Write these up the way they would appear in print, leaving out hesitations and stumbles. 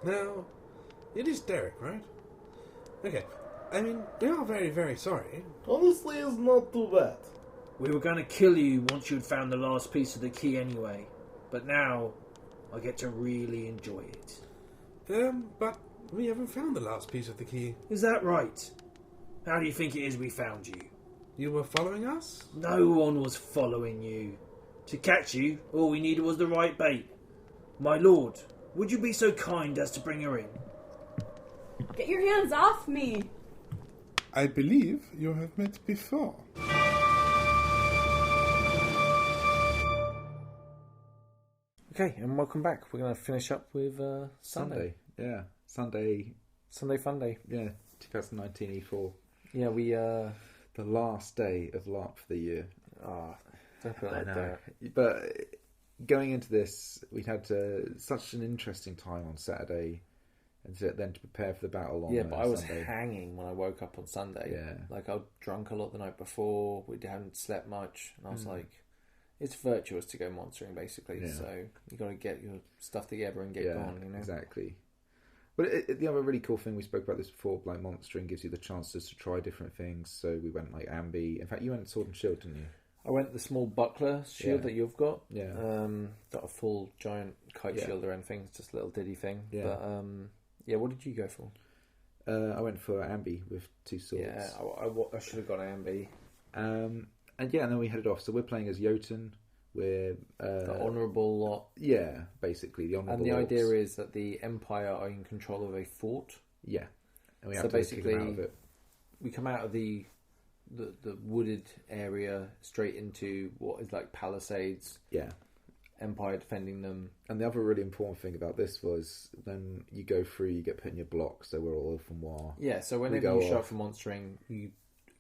Now, it is Derek, right? Okay. I mean, we are very, very sorry. Honestly, it's not too bad. We were going to kill you once you'd found the last piece of the key anyway. But now, I get to really enjoy it. But we haven't found the last piece of the key. Is that right? How do you think it is we found you? You were following us? No one was following you. To catch you, all we needed was the right bait. My lord, would you be so kind as to bring her in? Get your hands off me! I believe you have met before. Okay, and welcome back. We're going to finish up with Sunday. Yeah. Sunday Fun Day. Yeah, 2019 E4. Yeah, we... The last day of LARP for the year. Don't put it like that. But going into this, we'd had such an interesting time on Saturday, and then to prepare for the battle on but I was Sunday. hanging when I woke up on Sunday. Yeah. Like, I was drunk a lot the night before. We hadn't slept much. And I was like, it's virtuous to go monstering, basically. Yeah. So you got to get your stuff together and get going, you know? Exactly. But the other really cool thing, we spoke about this before, like monstering gives you the chances to try different things. So we went like Ambi. In fact, you went Sword and Shield, didn't you? I went the small buckler shield that you've got. Yeah. Not a full giant kite shield or anything. It's just a little diddy thing. Yeah. But what did you go for? I went for Ambi with 2 swords. Yeah, I should have gone Ambi. And then we headed off. So we're playing as Jotun. We're the honourable lot. Yeah, basically the honourable. And the orcs. idea is that the Empire are in control of a fort. Yeah, and we So have to kick basically, them out of it. we come out of the wooded area straight into what is like palisades. Yeah. Empire defending them. And the other really important thing about this was when you go through, you get put in your block. So we're all from War. Yeah, so whenever you show up for monstering, you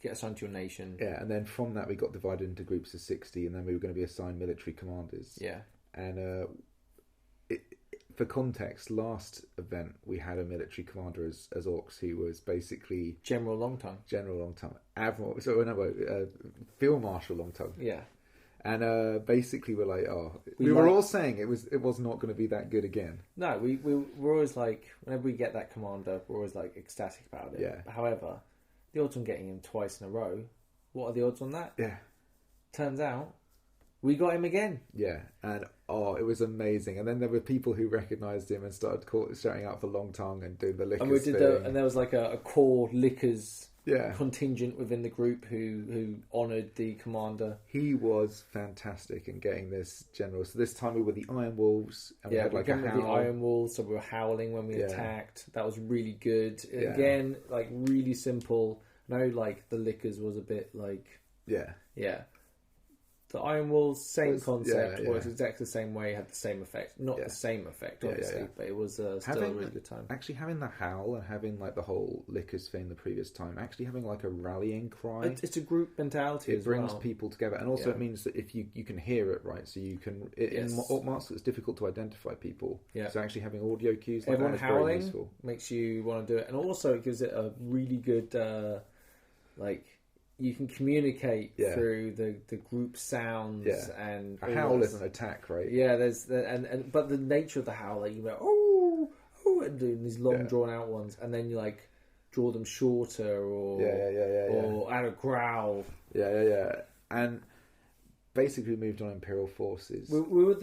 get assigned to your nation. Yeah, and then from that we got divided into groups of 60, and then we were going to be assigned military commanders. Yeah. And for context, last event we had a military commander as Orcs who was basically General Longtongue. Admiral. So no, Field Marshal Longtongue. Yeah. And basically we're like, we were all saying it was not going to be that good again. No, we're always like, whenever we get that commander, we're always like ecstatic about it. Yeah. However, the odds on getting him twice in a row, what are the odds on that? Yeah. Turns out, we got him again. Yeah, and it was amazing. And then there were people who recognised him and started shouting out for Long Tongue and doing the lickers thing. And there was like a core lickers Yeah. contingent within the group who honoured the commander. He was fantastic in getting this general. So this time we were the Iron Wolves, and we had like a the howl. Iron Wolves, so we were howling when we attacked. That was really good. Yeah. Again, like really simple. No, like the lickers was a bit like Yeah. The Iron Wolves, same concept, yeah. works exactly the same way, had the same effect. Not the same effect, obviously, but it was still a really good time. Actually having the howl and having like the whole lickers thing the previous time, actually having like a rallying cry. It's a group mentality It brings people together, and also it means that if you can hear it, right, so you can... In Orc Master, it's difficult to identify people. Yeah. So actually having audio cues like Everyone that is very howling useful. makes you want to do it. And also it gives it a really good, you can communicate through the group sounds and a howl is an attack, right? Yeah, but the nature of the howl, like you go and doing these long drawn out ones, and then you like draw them shorter or add a growl. Yeah. And basically we moved on Imperial forces. We were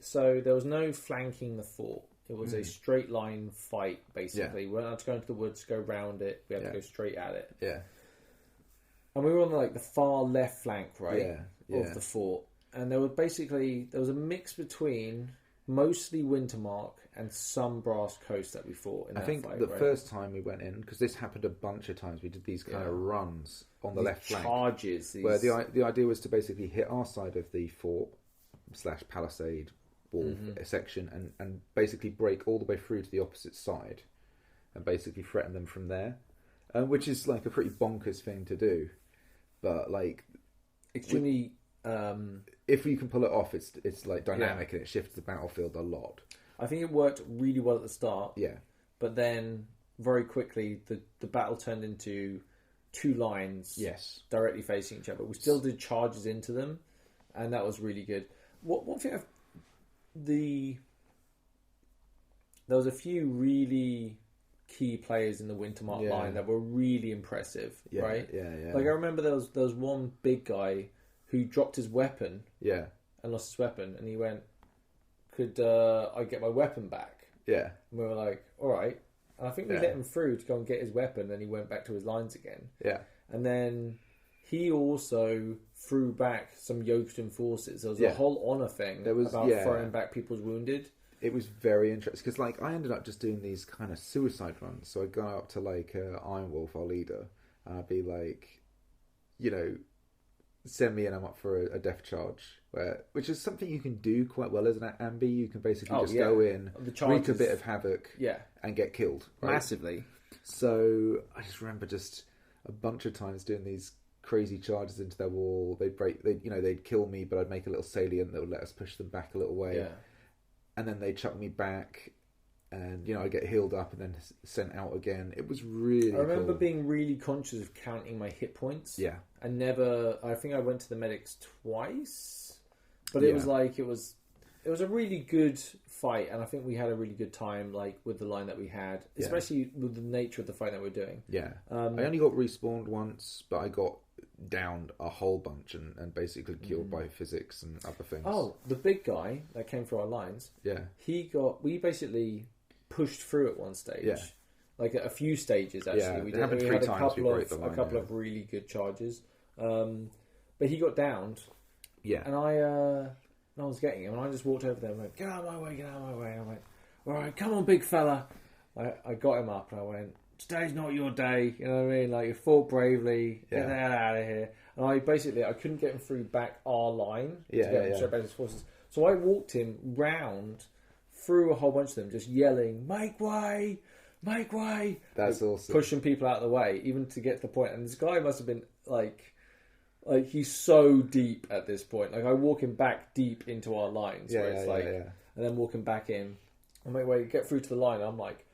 so there was no flanking the fort. It was a straight line fight, basically. We weren't allowed to go into the woods, go round it. We had to go straight at it. Yeah. And we were on like the far left flank, right, Yeah. of the fort. And there was a mix between mostly Wintermark and some Brass Coast that we fought in that fight. I think the first time we went in, because this happened a bunch of times, we did these kind of runs on the left flank. Charges. Where the idea was to basically hit our side of the fort / palisade wall section and basically break all the way through to the opposite side and basically threaten them from there. Which is like a pretty bonkers thing to do. But like extremely, if you can pull it off, it's like dynamic and it shifts the battlefield a lot. I think it worked really well at the start. Yeah, but then very quickly the battle turned into two lines. Yes, directly facing each other. We still did charges into them, and that was really good. One thing there was a few really key players in the Wintermark line that were really impressive, right? Yeah. Like I remember there was one big guy who dropped his weapon, and lost his weapon, and he went, "Could I get my weapon back?" Yeah, and we were like, "All right." And I think we let him through to go and get his weapon, and he went back to his lines again. Yeah, and then he also threw back some Yoked forces. There was a whole honor thing about throwing back people's wounded. It was very interesting because, like, I ended up just doing these kind of suicide runs. So I'd go up to like Iron Wolf, our leader, and I'd be like, send me and I'm up for a death charge, which is something you can do quite well as an ambi. You can basically go in, wreak a bit of havoc, and get killed massively. So I just remember just a bunch of times doing these crazy charges into their wall. They'd kill me, but I'd make a little salient that would let us push them back a little way. Yeah. And then they chuck me back, and I get healed up and then sent out again. It was really. I remember cool. being really conscious of counting my hit points. Yeah, I think I went to the medics twice, but it was like it was a really good fight, and I think we had a really good time, like with the line that we had, especially with the nature of the fight that we're doing. Yeah, I only got respawned once, but I got downed a whole bunch and basically killed by physics and other things. Oh, the big guy that came through our lines. Yeah, we basically pushed through at one stage. Yeah, like at a few stages actually. Yeah, we it happened 3 times. A couple of really good charges, but he got downed. Yeah, and I was getting him, and I just walked over there and went, "Get out of my way, get out of my way." And I went, "All right, come on, big fella." I got him up, and I went, "Today's not your day." You know what I mean? Like, you fought bravely. Get the hell out of here. And I couldn't get him through back our line to get him straight back to his forces. So I walked him round through a whole bunch of them, just yelling, "Make way! Make way!" That's awesome. Pushing people out of the way, even to get to the point. And this guy must have been like he's so deep at this point. Like, I walk him back deep into our lines, and then walking back in. I'm like, wait, get through to the line. I'm like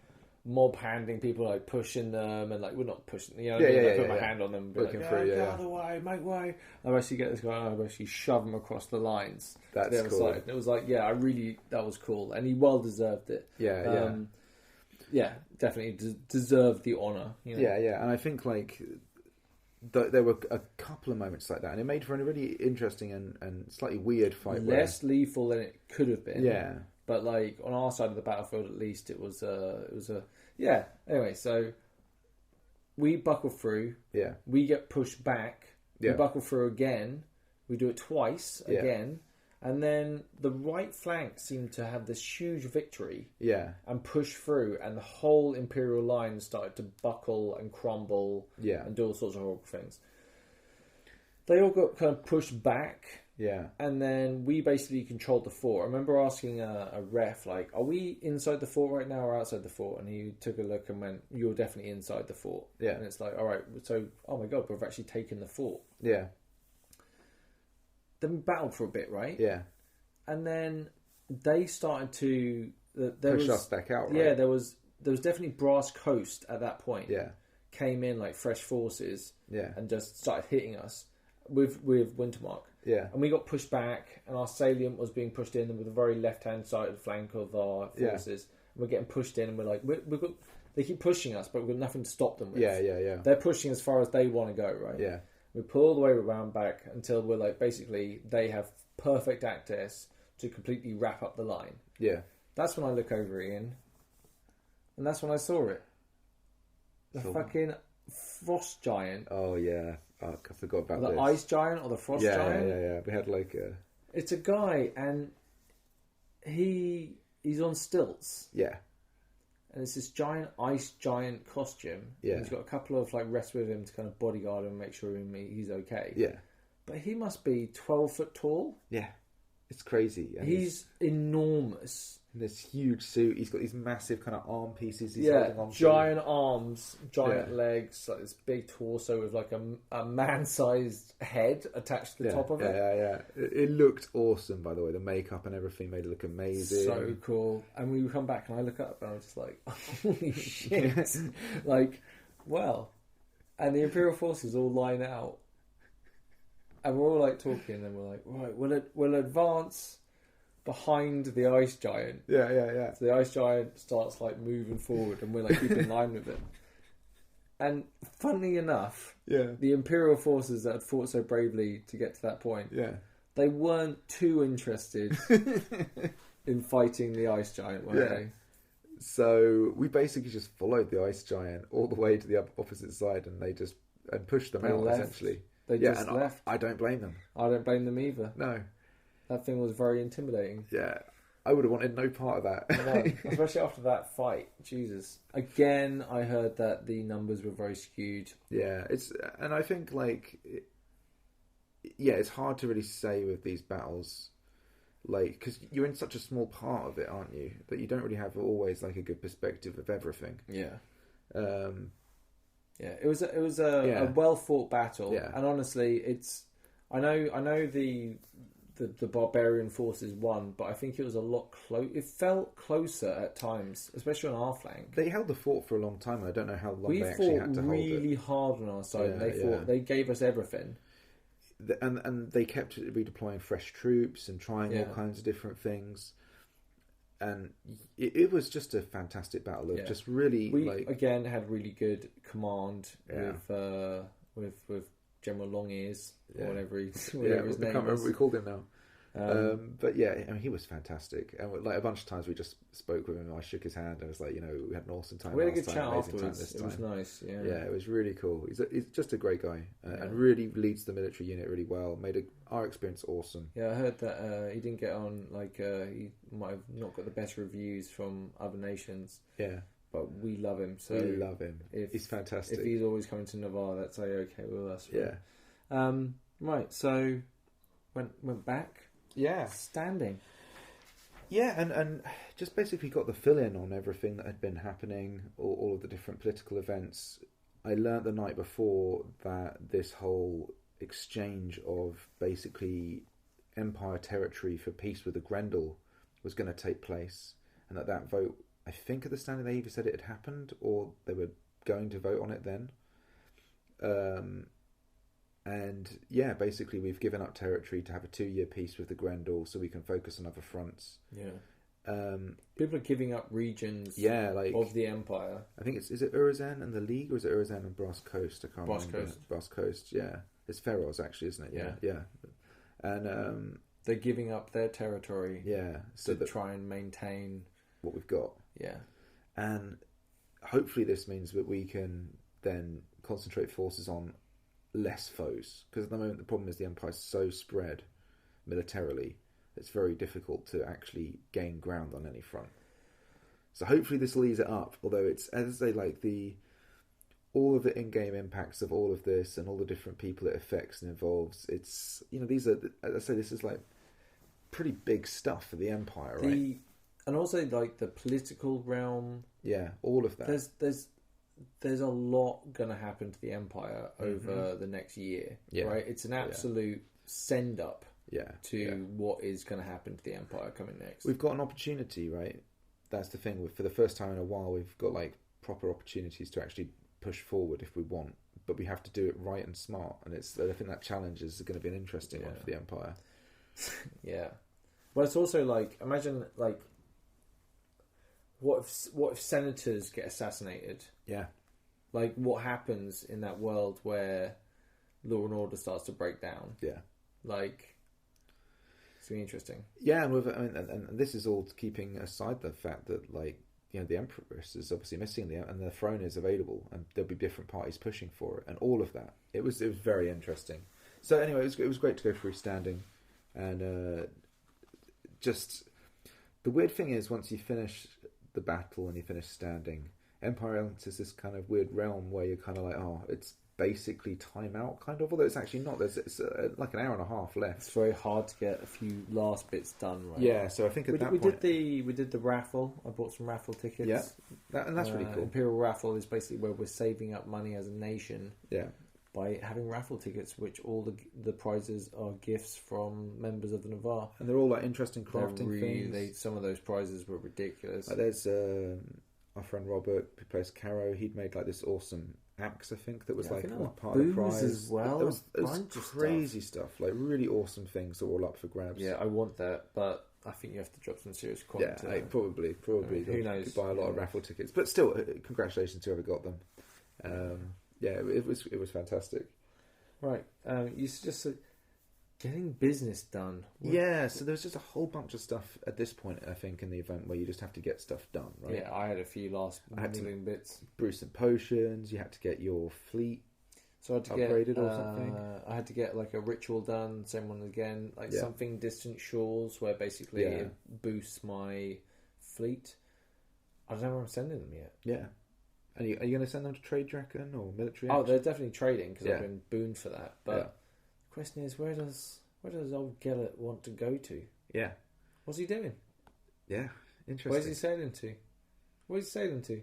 mob handing people, like pushing them, and like we're not pushing, put my hand on them, and be looking like, through, get out of the way, make way. I actually get this guy, and I actually shove him across the lines. That's to the other cool. side. And it was like, that was cool, and he well deserved it. Yeah, definitely deserved the honour. Yeah, and I think like there were a couple of moments like that, and it made for a really interesting and slightly weird fight. Less lethal than it could have been. Yeah, but like on our side of the battlefield, at least it was a Anyway, so we buckle through. Yeah, we get pushed back. Yeah. We buckle through again. We do it twice again. And then the right flank seemed to have this huge victory. Yeah. And push through, and the whole Imperial line started to buckle and crumble. Yeah. And do all sorts of horrible things. They all got kind of pushed back. Yeah. And then we basically controlled the fort. I remember asking a ref, like, are we inside the fort right now or outside the fort? And he took a look and went, you're definitely inside the fort. Yeah. And it's like, all right, so, oh my God, we've actually taken the fort. Yeah. Then we battled for a bit, right? Yeah. And then they started to push us back out, right? Yeah, there was definitely Brass Coast at that point. Yeah. Came in like fresh forces. Yeah. And just started hitting us with Wintermark. Yeah. And we got pushed back, and our salient was being pushed in with the very left-hand side flank of our forces. Yeah. And we're getting pushed in, and we're like, we've got. They keep pushing us, but we've got nothing to stop them with. Yeah. They're pushing as far as they want to go, right? Yeah. We pull all the way around back until we're like, basically, they have perfect access to completely wrap up the line. Yeah. That's when I look over Ian, and that's when I saw it. The fucking frost giant. Oh yeah, I forgot about the this. ice giant or the frost giant. Yeah. We had like a. It's a guy, and he's on stilts. Yeah. And it's this giant ice giant costume. Yeah. He's got a couple of like rests with him to kind of bodyguard him and make sure he's okay. Yeah. But he must be 12 foot tall. Yeah. It's crazy. And he's enormous. In this huge suit. He's got these massive kind of arm pieces he's holding on to. Giant arms, giant legs, like this big torso with like a man-sized head attached to the top of it. Yeah. It looked awesome, by the way. The makeup and everything made it look amazing. So cool. And we come back and I look up and I'm just like, holy shit. Like, well. And the Imperial forces all line out. And we're all like talking and we're like, right, we'll advance. behind the ice giant. Yeah. So the ice giant starts like moving forward, and we're like keeping in line with it. And funnily enough, the Imperial forces that had fought so bravely to get to that point, they weren't too interested in fighting the ice giant, were they? So we basically just followed the ice giant all the way to the opposite side, and they just pushed them out left. essentially. They just left. I don't blame them. I don't blame them either. No. That thing was very intimidating. Yeah. I would have wanted no part of that. No, especially after that fight. Jesus. Again, I heard that the numbers were very skewed. Yeah, and I think it's hard to really say with these battles, like, because you're in such a small part of it, aren't you? That you don't really have always like a good perspective of everything. Yeah. Yeah, it was a well fought battle, and honestly, I know the barbarian forces won, but I think it was a lot close. It felt closer at times, especially on our flank. They held the fort for a long time. I don't know how long we they actually had to fought really hold it. hard on our side. They gave us everything, and they kept redeploying fresh troops and trying all kinds of different things. And it was just a fantastic battle. Of just really, we again had really good command with General Long Ears, or whatever his name I can't remember what we called him now. But yeah, I mean, he was fantastic. And like a bunch of times we just spoke with him. I shook his hand. And I was like, we had an awesome time. We had a good chat afterwards. It was nice. Yeah, it was really cool. He's just a great guy, and really leads the military unit really well. Made our experience awesome. Yeah, I heard that he didn't get on. He might have not got the best reviews from other nations. Yeah. But we love him. So we love him. He's fantastic. If he's always coming to Navarre, that's okay with us. Yeah. Right. So went back. Yeah. Standing. Yeah, and just basically got the fill-in on everything that had been happening, all of the different political events. I learnt the night before that this whole exchange of basically Empire territory for peace with the Grendel was going to take place, and that vote, I think at the standing they either said it had happened or they were going to vote on it then. And yeah, basically we've given up territory to have a 2-year peace with the Grendel so we can focus on other fronts. Yeah. People are giving up regions of the Empire. I think is it Urizen and the League, or is it Urizen and Brass Coast? I can't remember. Coast. Brass Coast, yeah. It's Feroz actually, isn't it? Yeah. And they're giving up their territory so to try and maintain what we've got. Yeah. And hopefully this means that we can then concentrate forces on less foes, because at the moment the problem is the Empire's so spread militarily it's very difficult to actually gain ground on any front. So hopefully this will ease it up, although it's, as I say, like all of the in-game impacts of all of this and all the different people it affects and involves, it's, these are, as I say, this is like pretty big stuff for the Empire, right? And also like the political realm, all of that. There's a lot going to happen to the Empire over the next year, right? It's an absolute send-up to what is going to happen to the Empire coming next. We've got an opportunity, right? That's the thing. For the first time in a while, we've got like proper opportunities to actually push forward if we want, but we have to do it right and smart. And I think that challenge is going to be an interesting one for the Empire. Yeah, but it's also like, imagine like, what if senators get assassinated? Yeah. Like, what happens in that world where law and order starts to break down? Yeah. Like, it's going to be interesting. Yeah, and this is all keeping aside the fact that, like, the Empress is obviously missing, and the throne is available, and there'll be different parties pushing for it, and all of that. It was very interesting. So anyway, it was great to go through standing, and just the weird thing is, once you finish the battle and you finish standing, Empire enters this kind of weird realm where you're kind of like, it's basically time out, kind of, although it's actually not. It's like an hour and a half left. It's very hard to get a few last bits done, right? Yeah, so I think at that point... We did the raffle. I bought some raffle tickets. Yeah, and that's really cool. Imperial Raffle is basically where we're saving up money as a nation. Yeah. By having raffle tickets, which all the prizes are gifts from members of the Navarre. And they're all like interesting crafting things. Some of those prizes were ridiculous. Like there's our friend Robert, who plays Caro. He'd made like this awesome axe, I think, that was like part of the prize as well. There was crazy stuff, like really awesome things that were all up for grabs. Yeah, I want that, but I think you have to drop some serious coin. Yeah, probably. Who knows? Could buy a lot of raffle tickets, but still, congratulations to whoever got them. It was fantastic. Right, you suggested getting business done. Yeah, so there was just a whole bunch of stuff at this point, I think, in the event where you just have to get stuff done, right? Yeah, I had a few last million bits. Brew some potions. You had to get your fleet. So I had to upgraded or something. I had to get like a ritual done. Same one again, like something distant shores where basically it boosts my fleet. I don't know where I'm sending them yet. Yeah, and are you going to send them to trade, do you reckon, or military? Oh, they're definitely trading because I've been booned for that. But the question is, where does old Gellert want to go to? Yeah, what's he doing? Yeah, interesting. Where's he sailing to? Where's he sailing to?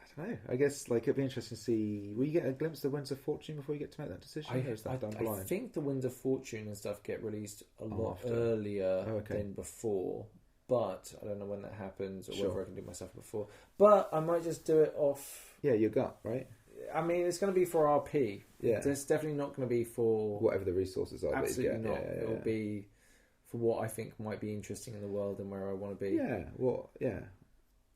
I don't know. I guess it'd be interesting to see. Will you get a glimpse of the Winds of Fortune before you get to make that decision? Or is that done blind? I think the Winds of Fortune and stuff get released a lot earlier than before, but I don't know when that happens or whether I can do myself before. But I might just do it off. Yeah, your gut, right? I mean, it's going to be for RP. Yeah, it's definitely not going to be for whatever the resources are. Absolutely not. It'll be for what I think might be interesting in the world and where I want to be. Yeah. Well, yeah.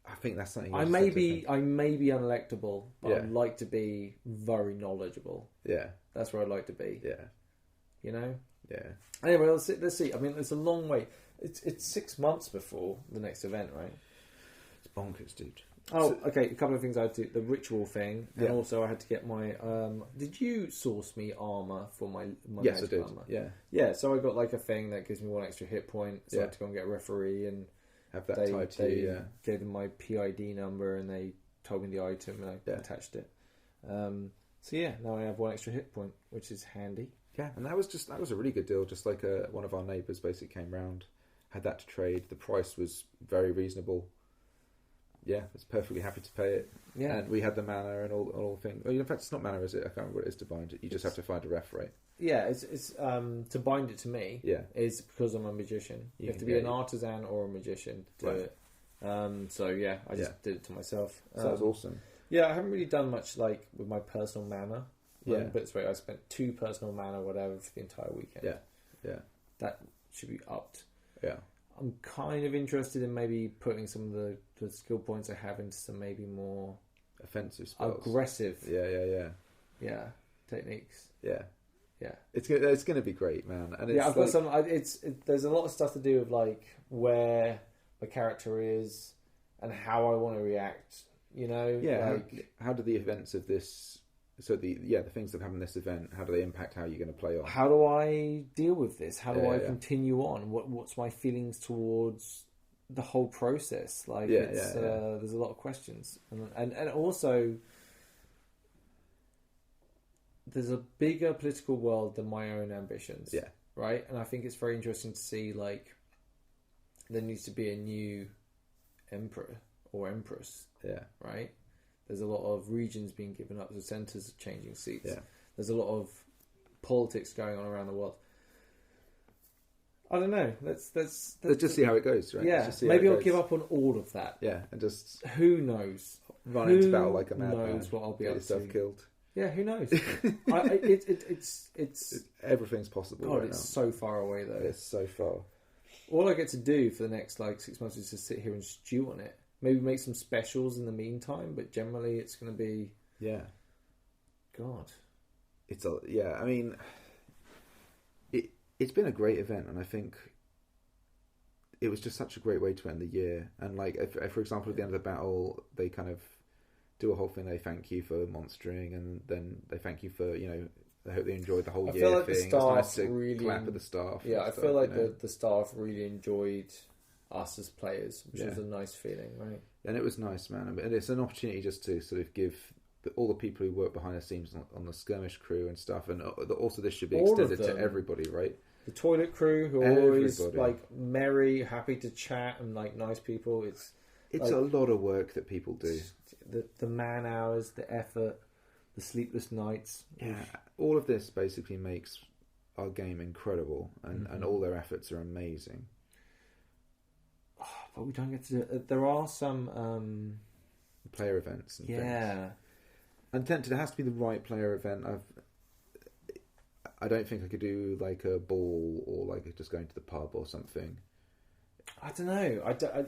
I think that's something. I may be unelectable, but I'd like to be very knowledgeable. Yeah, that's where I'd like to be. Yeah, you know. Yeah. Anyway, let's see. I mean, it's a long way. It's 6 months before the next event, right? It's bonkers, dude. Oh, okay. A couple of things I had to do. The ritual thing, and also I had to get my. Did you source me armor for my yes, I did. Armor? Yeah. Yeah. So I got like a thing that gives me 1 extra hit point. So I had to go and get a referee and. Have that tied to you, yeah. Gave them my PID number and they told me the item and I attached it. So yeah, now I have 1 extra hit point, which is handy. Yeah, and that was a really good deal. Just like one of our neighbours basically came round, had that to trade. The price was very reasonable. Yeah, I was perfectly happy to pay it. Yeah, and we had the mana and all things. Oh, in fact, it's not mana, is it? I can't remember what it is to bind it. You just have to find a ref, right? Yeah, it's to bind it to me. Yeah, is because I'm a magician. You have to be an artisan or a magician to do it. So yeah, I just did it to myself. So that was awesome. Yeah, I haven't really done much like with my personal mana. Yeah, but it's right. I spent 2 personal mana, whatever, for the entire weekend. Yeah. That should be upped. Yeah. I'm kind of interested in maybe putting some of the skill points I have into some maybe more offensive spells. Aggressive. Yeah. Techniques. Yeah. Yeah. It's going to be great, man. And I've got some. There's a lot of stuff to do with like where my character is and how I want to react. You know. Yeah. Like, how do the events of this? So the things that happen in this event, how do they impact how you're going to play on? How do I deal with this? How do I continue on? What's my feelings towards the whole process? Like, there's a lot of questions, and also there's a bigger political world than my own ambitions. Yeah, right. And I think it's very interesting to see like there needs to be a new emperor or empress. Yeah, right. There's a lot of regions being given up. The centres are changing seats. Yeah. There's a lot of politics going on around the world. I don't know. Let's just see how it goes, right? Yeah. Maybe I'll give up on all of that. Yeah, and just who knows? Run into battle like a madman. Who knows what I'll be able to yourself killed. Yeah, who knows? It's everything's possible. God, right it's now. so far away though. It's so far. All I get to do for the next 6 months is just sit here and stew on it. Maybe make some specials in the meantime, but generally it's going to be... Yeah. God. I mean, it's been a great event, and I think it was just such a great way to end the year. And if, for example, at the end of the battle, they kind of do a whole thing, they thank you for monstering, and then they thank you for, I hope they enjoyed the whole year feel like thing. The staff it's nice to really clap at the staff. Yeah, I feel like the staff really enjoyed us as players, which was a nice feeling, right? And it was nice, man. And it's an opportunity just to sort of give all the people who work behind the scenes on the skirmish crew and stuff, and also this should be extended to everybody, right? The toilet crew who are always merry, happy to chat, and nice people. It's a lot of work that people do. The man hours, the effort, the sleepless nights. Yeah, all of this basically makes our game incredible, and all their efforts are amazing. But we don't get to do it. There are some player events and things. And there has to be the right player event. I don't think I could do a ball or just going to the pub or something. I don't know.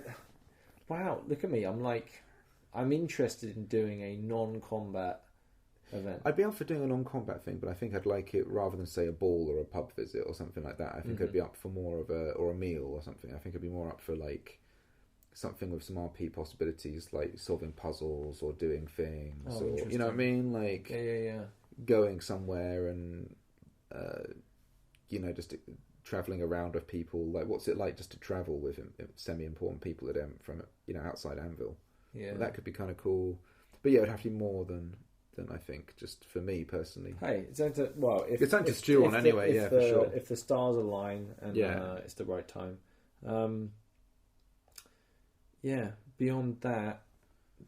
Wow, look at me. I'm interested in doing a non-combat event. I'd be up for doing a non-combat thing, but I think I'd like it rather than say a ball or a pub visit or something like that. I think I'd be up for more of a meal or something. I think I'd be more up for like something with some RP possibilities, like solving puzzles or doing things, or you know what I mean, like going somewhere and just traveling around with people. Like, what's it like just to travel with semi-important people from outside Anvil? Yeah, well, that could be kind of cool. But yeah, it would have to be more than I think, just for me personally. Hey, it's time to stew on anyway. For sure. If the stars align and it's the right time. Beyond that,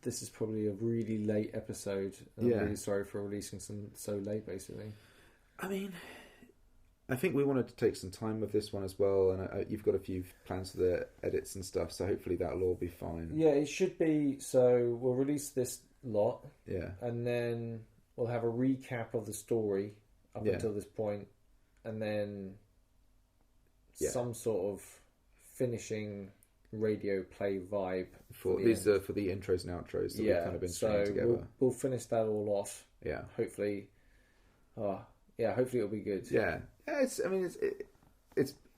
this is probably a really late episode. I'm really sorry for releasing some so late, basically. I mean, I think we wanted to take some time with this one as well, and you've got a few plans for the edits and stuff, so hopefully that'll all be fine. Yeah, it should be. So we'll release this lot. Yeah. And then we'll have a recap of the story up until this point, and then some sort of finishing radio play vibe for these for the intros and outros that we've kind of been stringing together. We'll finish that all off. Yeah. Hopefully. Hopefully it'll be good. Yeah. It's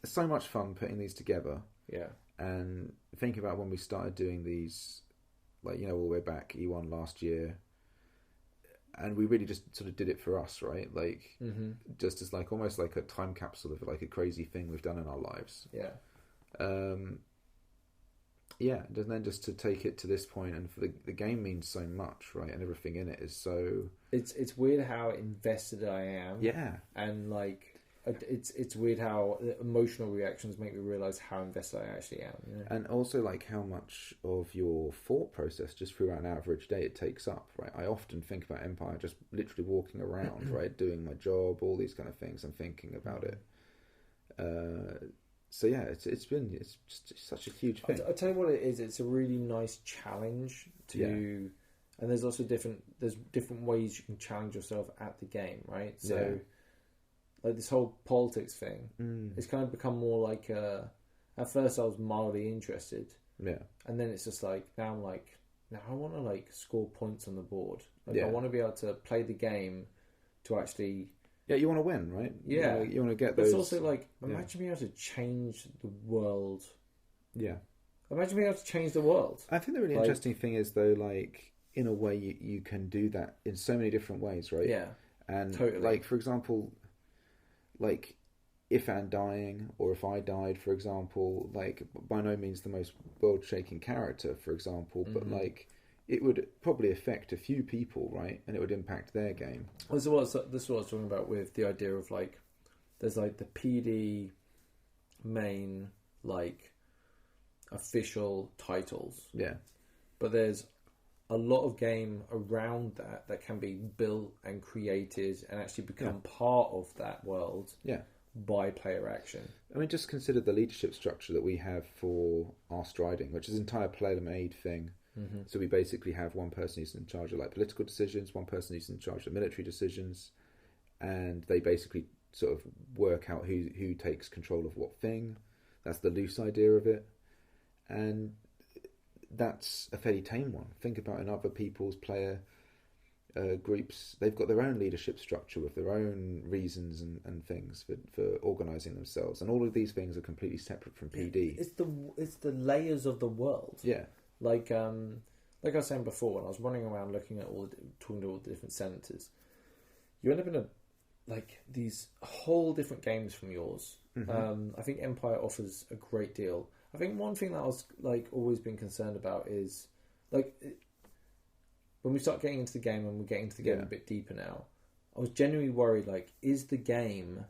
so much fun putting these together. Yeah. And think about when we started doing these, like, all the way back E1 last year, and we really just sort of did it for us, right? Like, just as like almost like a time capsule of like a crazy thing we've done in our lives. Yeah. And then just to take it to this point, and for the game means so much, right? And everything in it is so. It's weird how invested I am. Yeah. And like, it's weird how emotional reactions make me realise how invested I actually am. You know? And also like how much of your thought process just throughout an average day it takes up, right? I often think about Empire just literally walking around, right, doing my job, all these kind of things, and thinking about it. So yeah, it's just such a huge thing. I'll tell you what it is. It's a really nice challenge and there's also different ways you can challenge yourself at the game, right? So like this whole politics thing, it's kind of become more like at first I was mildly interested, and then it's just like now I want to like score points on the board. Like I want to be able to play the game to actually. Yeah, you want to win, right? Yeah. You want to get but those... It's also like, imagine being able to change the world. Yeah. Imagine being able to change the world. I think the really interesting thing is, though, like, in a way, you can do that in so many different ways, right? Yeah, and totally. Like, for example, like, if Anne dying, or if I died, for example, like, by no means the most world-shaking character, for example, but, like... it would probably affect a few people, right? And it would impact their game. This is what I was talking about with the idea of, like, there's, like, the PD main, like, official titles. Yeah. But there's a lot of game around that can be built and created and actually become part of that world by player action. I mean, just consider the leadership structure that we have for our striding, which is an entire player-made thing. So we basically have one person who's in charge of like political decisions, one person who's in charge of military decisions, and they basically sort of work out who takes control of what thing. That's the loose idea of it, and that's a fairly tame one. Think about in other people's player groups, they've got their own leadership structure with their own reasons and things for organising themselves, and all of these things are completely separate from PD. It's the layers of the world. Yeah. Like I was saying before, when I was running around looking at talking to all the different senators, you end up in these whole different games from yours. I think Empire offers a great deal. I think one thing that I was like always been concerned about is like when we start getting into the game and we're getting into the game a bit deeper now. I was genuinely worried, like, is the game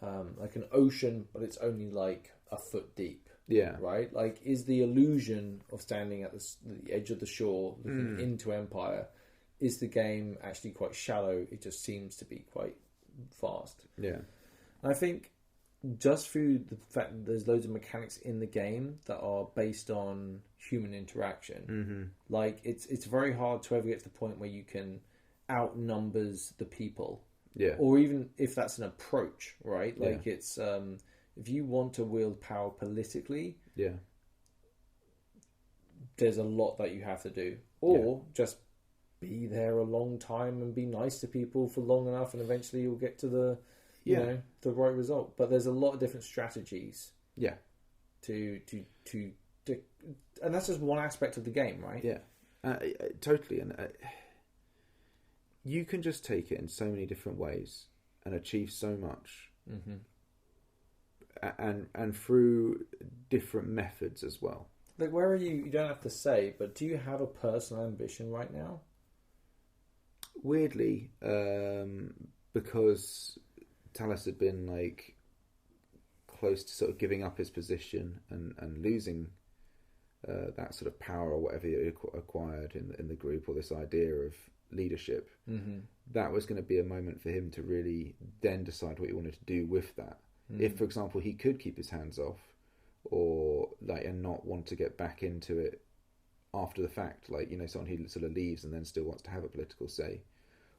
like an ocean, but it's only like a foot deep? Yeah. Right? Like, is the illusion of standing at the edge of the shore looking into Empire, is the game actually quite shallow? It just seems to be quite fast. Yeah. And I think just through the fact that there's loads of mechanics in the game that are based on human interaction, like, it's very hard to ever get to the point where you can outnumbers the people. Yeah. Or even if that's an approach, right? Like, it's... if you want to wield power politically, there's a lot that you have to do, or just be there a long time and be nice to people for long enough, and eventually you'll get to the the right result. But there's a lot of different strategies. Yeah. To and that's just one aspect of the game, right? Yeah, totally. And you can just take it in so many different ways and achieve so much, and through different methods as well. Like, where are you? You don't have to say, but do you have a personal ambition right now? Weirdly, because Talos had been like close to sort of giving up his position and losing that sort of power or whatever he acquired in the group, or this idea of leadership, that was going to be a moment for him to really then decide what he wanted to do with that. If, for example, he could keep his hands off, or like, and not want to get back into it after the fact, like, you know, someone who sort of leaves and then still wants to have a political say,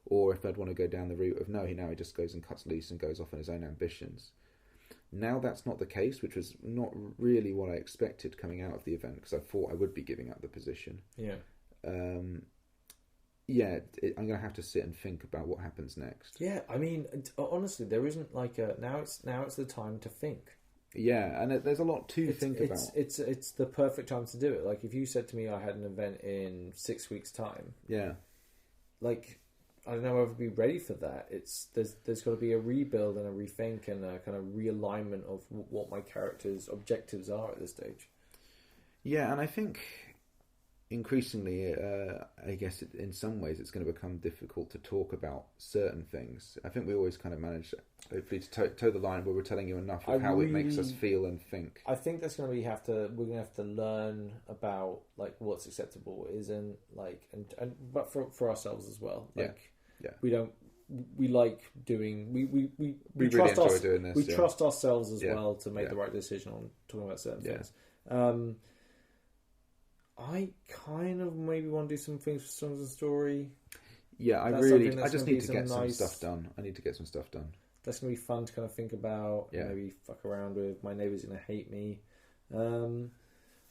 or if I'd want to go down the route of he just goes and cuts loose and goes off on his own ambitions. Now that's not the case, which was not really what I expected coming out of the event, because I thought I would be giving up the position. I'm going to have to sit and think about what happens next. Yeah, I mean, honestly, there isn't like now it's the time to think. Yeah, and there's a lot to think about. It's the perfect time to do it. Like, if you said to me I had an event in 6 weeks' time, like, I don't know if I'd be ready for that. There's got to be a rebuild and a rethink and a kind of realignment of what my character's objectives are at this stage. Yeah, and I think increasingly, I guess in some ways it's going to become difficult to talk about certain things. I think we always kind of manage, hopefully, to toe the line where we're telling you enough of how it makes us feel and think. I think that's going to we're going to have to learn about like what's acceptable isn't, like, but for ourselves as well. Like, we like doing we really trust enjoy doing this. We trust ourselves as well to make the right decision on talking about certain things. I kind of maybe want to do some things for Songs and Story. Yeah, I just need to get some stuff done. I need to get some stuff done. That's going to be fun to kind of think about. Maybe fuck around with. My neighbour's going to hate me. And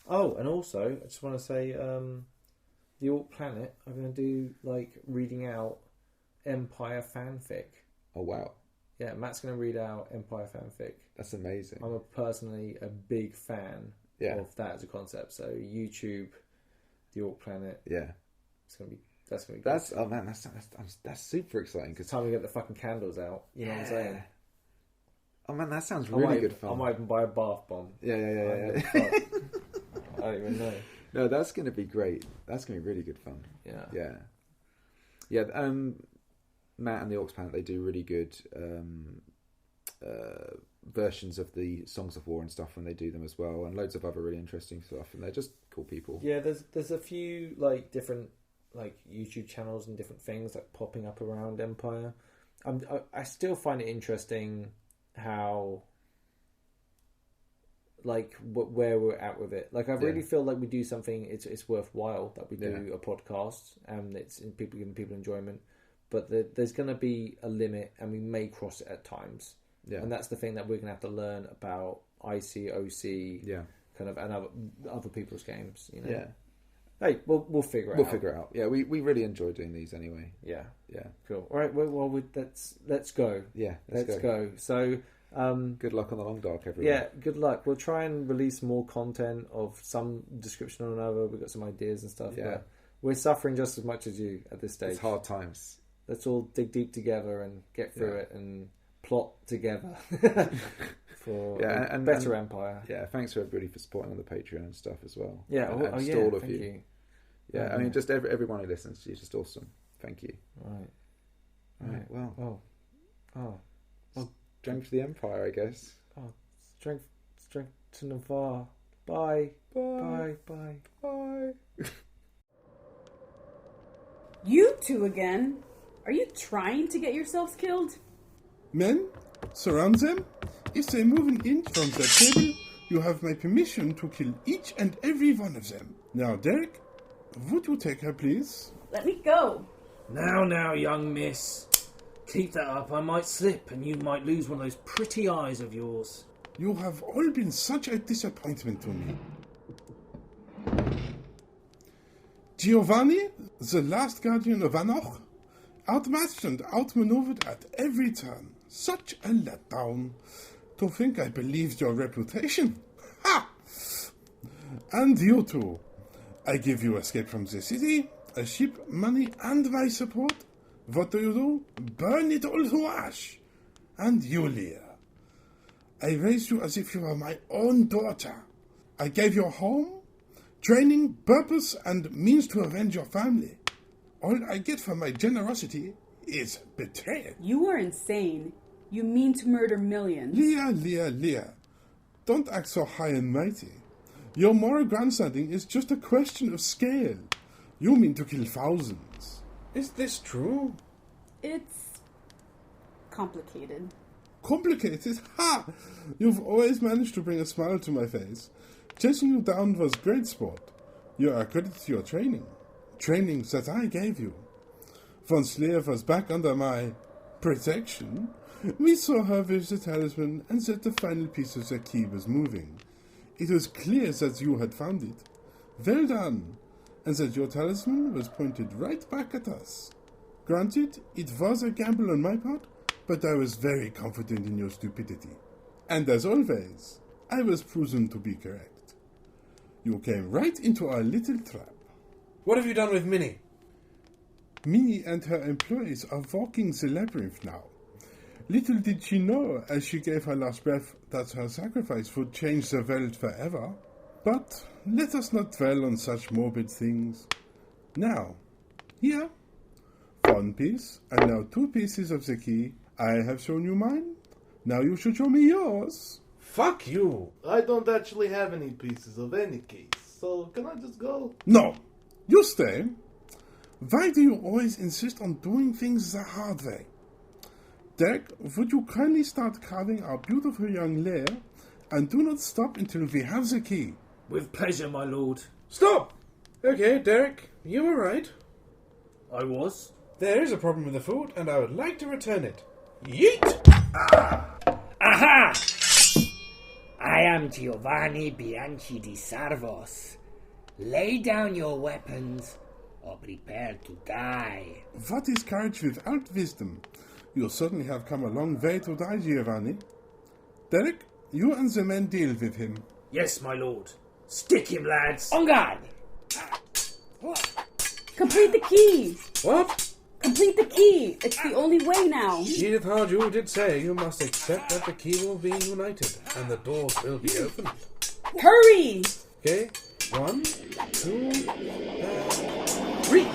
also, I just want to say, the Orc Planet, I'm going to do, like, reading out Empire fanfic. Oh, wow. Yeah, Matt's going to read out Empire fanfic. That's amazing. I'm personally a big fan of that as a concept. So YouTube, the Orc Planet. Yeah, that's gonna be good. That's super exciting. Because time we get the fucking candles out. You know what I'm saying? Oh man, that sounds really good fun. I might even buy a bath bomb. Yeah. I don't even know. No, that's going to be great. That's going to be really good fun. Yeah. Matt and the Orcs Planet, they do really good versions of the Songs of War and stuff when they do them as well, and loads of other really interesting stuff, and they're just cool people. Yeah, there's a few like different like YouTube channels and different things like popping up around Empire. I still find it interesting how like where we're at with it. Like, I really feel like we do something it's worthwhile, that we do a podcast and it's giving people enjoyment, but there's going to be a limit and we may cross it at times. Yeah. And that's the thing that we're going to have to learn about IC, OC, kind of, and other people's games, you know? Yeah. Hey, we'll figure it out. We'll figure it out. Yeah, we really enjoy doing these anyway. Yeah. Yeah. Cool. All right, well let's go. Yeah, let's go. So, good luck on the long dark, everyone. Yeah, good luck. We'll try and release more content of some description or another. We've got some ideas and stuff, but we're suffering just as much as you at this stage. It's hard times. Let's all dig deep together and get through it and plot together for a better Empire. Yeah, thanks to everybody for supporting on the Patreon and stuff as well. Yeah, all of you. Yeah, I mean, just everyone who listens, you're just awesome. Thank you. Right. Well. Strength to the Empire, I guess. Oh, strength to Navarre. Bye. Bye. Bye. Bye. You two again? Are you trying to get yourselves killed? Men, surround them. If they move an inch from the table, you have my permission to kill each and every one of them. Now, Derek, would you take her, please? Let me go. Now, young miss. Keep that up. I might slip and you might lose one of those pretty eyes of yours. You have all been such a disappointment to me. Giovanni, the last guardian of Anoch, outmatched and outmaneuvered at every turn. Such a letdown. To think I believed your reputation. Ha! And you too. I give you escape from the city, a ship, money, and my support. What do? Burn it all to ash. And you, Leah. I raised you as if you were my own daughter. I gave you a home, training, purpose, and means to avenge your family. All I get for my generosity is betrayal. You are insane. You mean to murder millions. Leah. Don't act so high and mighty. Your moral grandstanding is just a question of scale. You mean to kill thousands. Is this true? It's complicated. Complicated? Ha! You've always managed to bring a smile to my face. Chasing you down was great sport. You are a credit to your training. Training that I gave you. Once Leah was back under my protection, we saw her with the talisman and that the final piece of the key was moving. It was clear that you had found it. Well done. And that your talisman was pointed right back at us. Granted, it was a gamble on my part, but I was very confident in your stupidity. And as always, I was proven to be correct. You came right into our little trap. What have you done with Minnie? Minnie and her employees are walking the labyrinth now. Little did she know, as she gave her last breath, that her sacrifice would change the world forever. But let us not dwell on such morbid things. Now, here, one piece, and now 2 pieces of the key. I have shown you mine. Now you should show me yours. Fuck you! I don't actually have any pieces of any case, so can I just go? No, you stay. Why do you always insist on doing things the hard way? Derek, would you kindly start carving our beautiful young Leia, and do not stop until we have the key? With pleasure, my lord. Stop! Okay, Derek, you were right. I was. There is a problem with the food, and I would like to return it. Yeet! Aha! I am Giovanni Bianchi di Sarvos. Lay down your weapons or prepare to die. What is courage without wisdom? You certainly have come a long way to die, Giovanni. Derek, you and the men deal with him. Yes, my lord. Stick him, lads. On guard! Complete the key! What? Complete the key! It's the only way now! Edith Harju did say you must accept that the key will be united, and the doors will be opened. Hurry! Okay? 1, 2, 3.